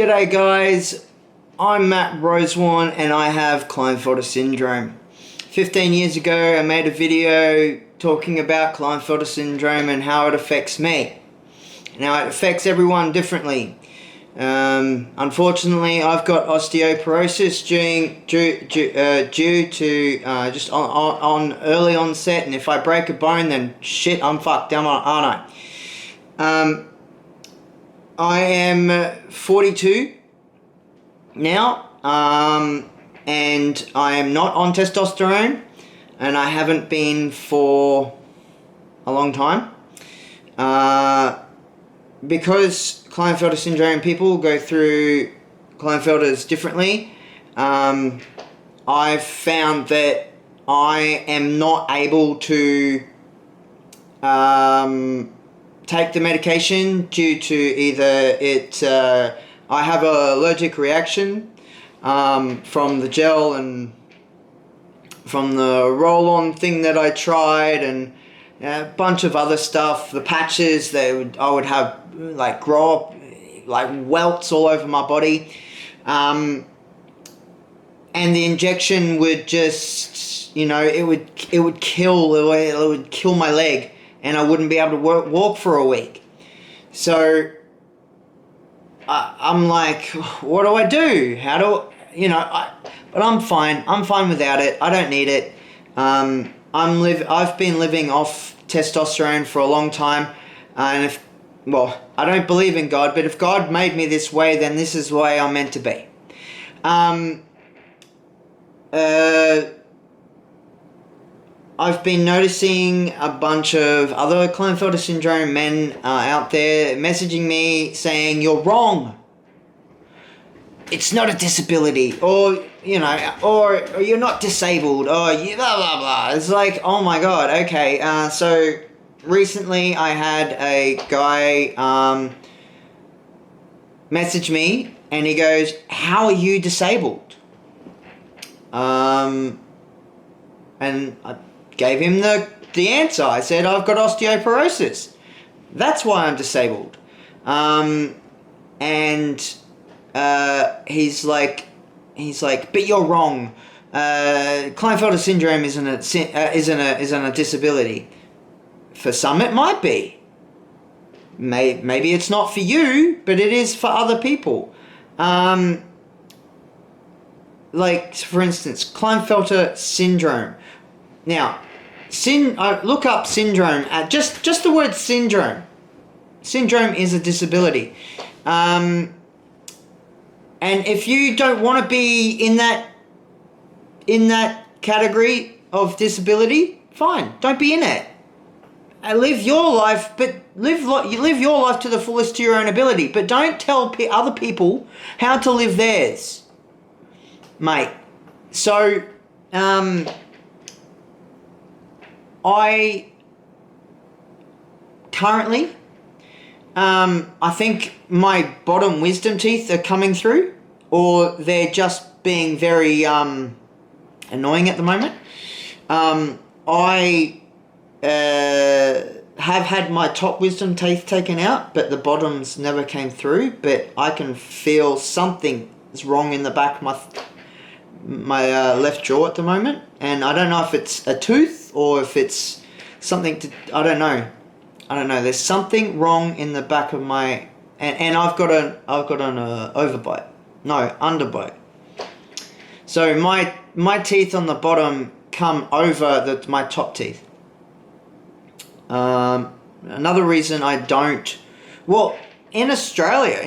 G'day guys, I'm Matt Rosewarne and I have Klinefelter syndrome. 15 years ago I made a video talking about Klinefelter syndrome and how it affects me. Now it affects everyone differently. Unfortunately I've got osteoporosis due to just on early onset, and if I break a bone then shit, I'm fucked, aren't I? I am 42 now, and I am not on testosterone, and I haven't been for a long time. Because Klinefelter syndrome people go through Klinefelters differently, I've found that I am not able to take the medication due to either I have an allergic reaction from the gel and from the roll-on thing that I tried, and a bunch of other stuff. The patches, I would have like grow up like welts all over my body, and the injection would just, it would kill my leg, and I wouldn't be able to walk for a week. So I'm like, what do I do? But I'm fine. I'm fine without it. I don't need it. I've been living off testosterone for a long time, and I don't believe in God, but if God made me this way, then this is the way I'm meant to be. I've been noticing a bunch of other Klinefelter syndrome men out there messaging me saying, you're wrong. It's not a disability, or you're not disabled, or you blah, blah, blah. It's like, oh my God, okay. So recently I had a guy message me, and he goes, how are you disabled? And I gave him the answer. I said, I've got osteoporosis. That's why I'm disabled. And he's like, but you're wrong. Klinefelter syndrome isn't a disability. For some it might be. Maybe it's not for you, but it is for other people. Like, for instance, Klinefelter syndrome. Now, look up syndrome. Just the word syndrome. Syndrome is a disability. And if you don't want to be in that category of disability, fine. Don't be in it. Live your life, but live your life to the fullest to your own ability. But don't tell other people how to live theirs, mate. So, I currently, I think my bottom wisdom teeth are coming through, or they're just being very annoying at the moment. I have had my top wisdom teeth taken out, but the bottoms never came through. But I can feel something is wrong in the back of my left jaw at the moment, and I don't know if it's a tooth or if it's something I don't know. There's something wrong in the back of my, and I've got an overbite. No, underbite. So my teeth on the bottom come over my top teeth. Another reason I don't, in Australia,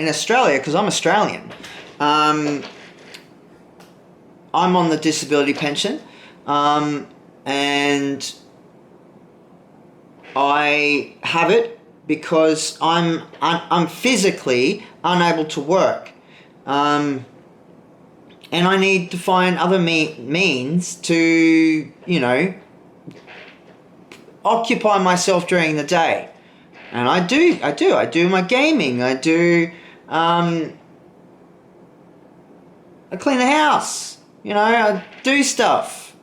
because I'm Australian, I'm on the disability pension, and I have it because I'm physically unable to work, and I need to find other means to occupy myself during the day, and I do my gaming, I clean the house, I do stuff,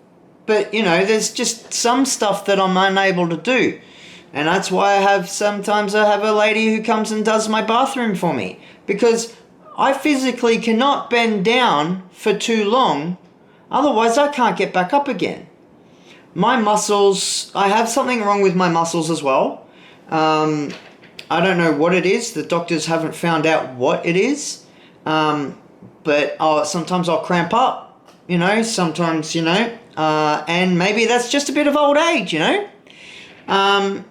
but there's just some stuff that I'm unable to do. And that's why sometimes I have a lady who comes and does my bathroom for me, because I physically cannot bend down for too long, otherwise I can't get back up again. My muscles, I have something wrong with my muscles as well. I don't know what it is. The doctors haven't found out what it is. But sometimes I'll cramp up, sometimes, and maybe that's just a bit of old age, But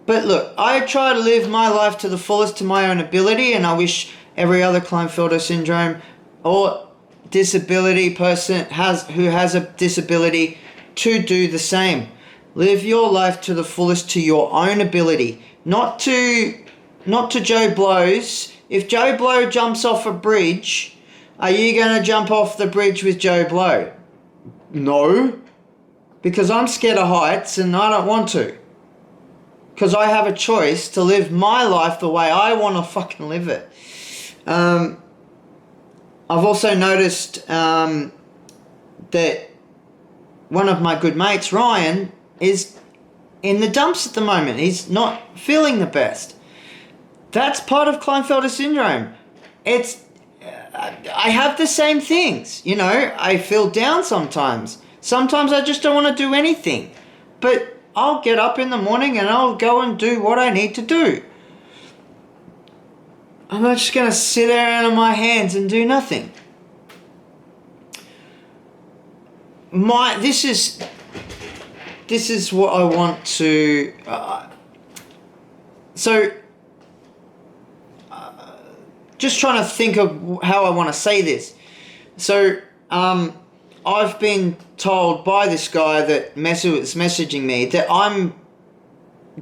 look, I try to live my life to the fullest to my own ability, and I wish every other Klinefelter syndrome or disability person who has a disability to do the same. Live your life to the fullest to your own ability, not to Joe Blow's. If Joe Blow jumps off a bridge, are you going to jump off the bridge with Joe Blow? No, because I'm scared of heights and I don't want to. Because I have a choice to live my life the way I want to fucking live it. I've also noticed that one of my good mates, Ryan, is in the dumps at the moment. He's not feeling the best. That's part of Klinefelter syndrome. I have the same things, I feel down sometimes. Sometimes I just don't want to do anything. But I'll get up in the morning and I'll go and do what I need to do. I'm not just going to sit there on my hands and do nothing. This is what I want to... just trying to think of how I want to say this. So, I've been told by this guy that is messaging me that I'm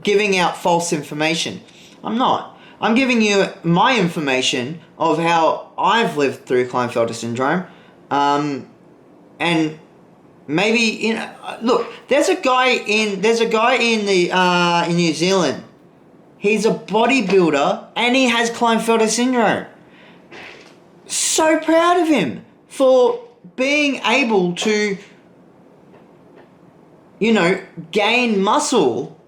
giving out false information. I'm not. I'm giving you my information of how I've lived through Klinefelter syndrome. And maybe, look, there's a guy in New Zealand. He's a bodybuilder and he has Klinefelter syndrome. So proud of him for being able to, gain muscle,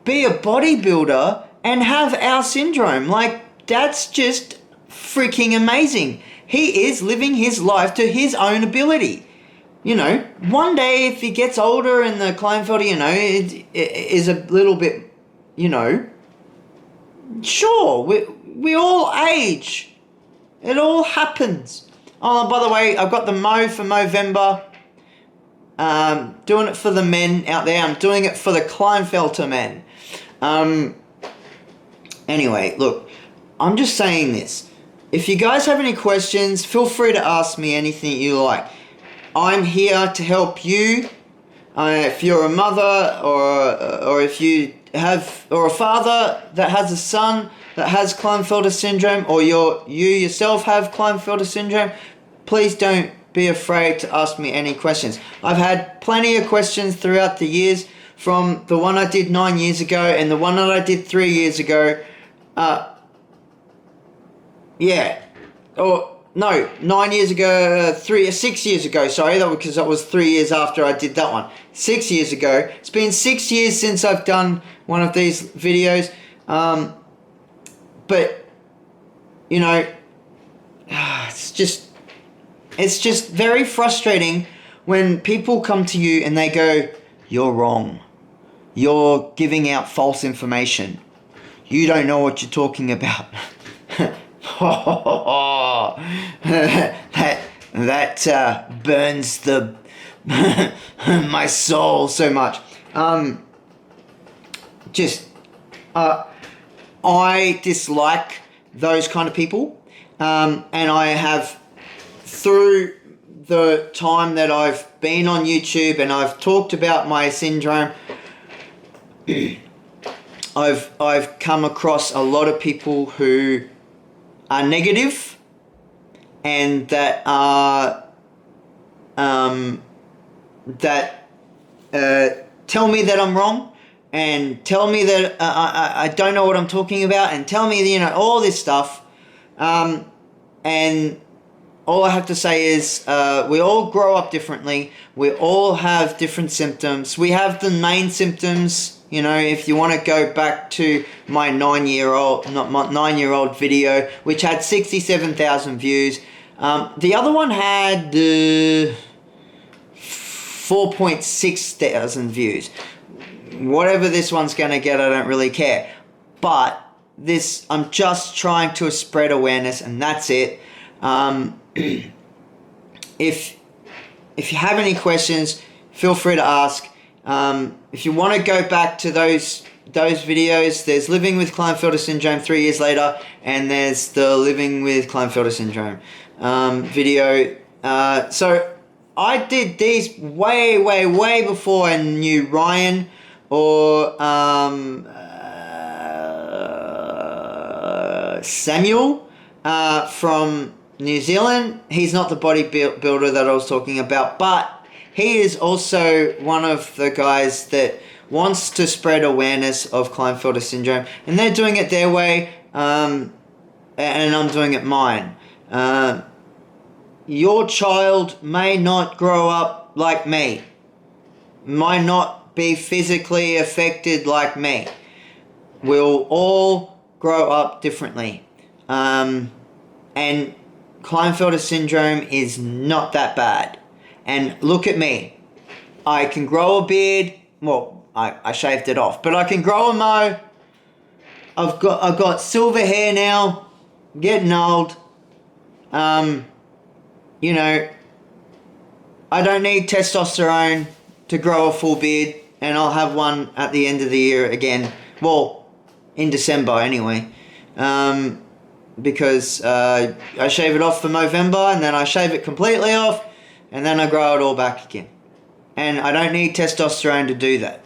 be a bodybuilder, and have our syndrome. Like, that's just freaking amazing. He is living his life to his own ability. One day if he gets older and the Klinefelter, it is a little bit, sure, we all age. It all happens. Oh, by the way, I've got the Mo for Movember. Doing it for the men out there. I'm doing it for the Klinefelter men. Anyway, look, I'm just saying this. If you guys have any questions, feel free to ask me anything you like. I'm here to help you. If you're a mother or if you have, or a father that has a son that has Klinefelter syndrome, or you yourself have Klinefelter syndrome, please don't be afraid to ask me any questions. I've had plenty of questions throughout the years, from the one I did 9 years ago and the one that I did 3 years ago. 9 years ago, 6 years ago, sorry, because that was 3 years after I did that one. 6 years ago. It's been 6 years since I've done one of these videos. But, it's just very frustrating when people come to you and they go, "You're wrong. You're giving out false information. You don't know what you're talking about." that burns my soul so much. I dislike those kind of people, and I have, through the time that I've been on YouTube and I've talked about my syndrome, I've come across a lot of people who are negative and that are tell me that I'm wrong and tell me that I don't know what I'm talking about, and tell me all this stuff, and all I have to say is we all grow up differently. We all have different symptoms. We have the main symptoms, You know, if you want to go back to my 9-year-old video, which had 67,000 views. The other one had 4.6 thousand views. Whatever this one's going to get, I don't really care. But this, I'm just trying to spread awareness, and that's it. If you have any questions, feel free to ask. If you want to go back to those videos, there's Living with Klinefelter Syndrome 3 years later, and there's the Living with Klinefelter Syndrome video. So I did these way before I knew Ryan or Samuel from New Zealand. He's not the bodybuilder that I was talking about, but he is also one of the guys that wants to spread awareness of Klinefelter syndrome, and they're doing it their way, and I'm doing it mine. Your child may not grow up like me, might not be physically affected like me. We'll all grow up differently. And Klinefelter syndrome is not that bad. And look at me. I can grow a beard. Well, I shaved it off, but I can grow a mo. I've got silver hair now. I'm getting old. You know, I don't need testosterone to grow a full beard, and I'll have one at the end of the year again. Well, in December anyway. Because I shave it off for November, and then I shave it completely off, and then I grow it all back again. And I don't need testosterone to do that.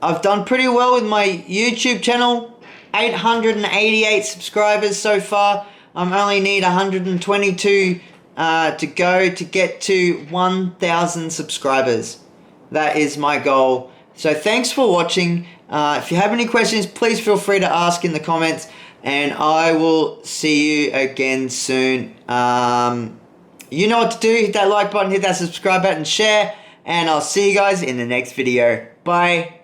I've done pretty well with my YouTube channel. 888 subscribers so far. I only need 122 to go to get to 1,000 subscribers. That is my goal. So thanks for watching. If you have any questions, please feel free to ask in the comments, and I will see you again soon. You know what to do. Hit that like button, hit that subscribe button, share, and I'll see you guys in the next video. Bye.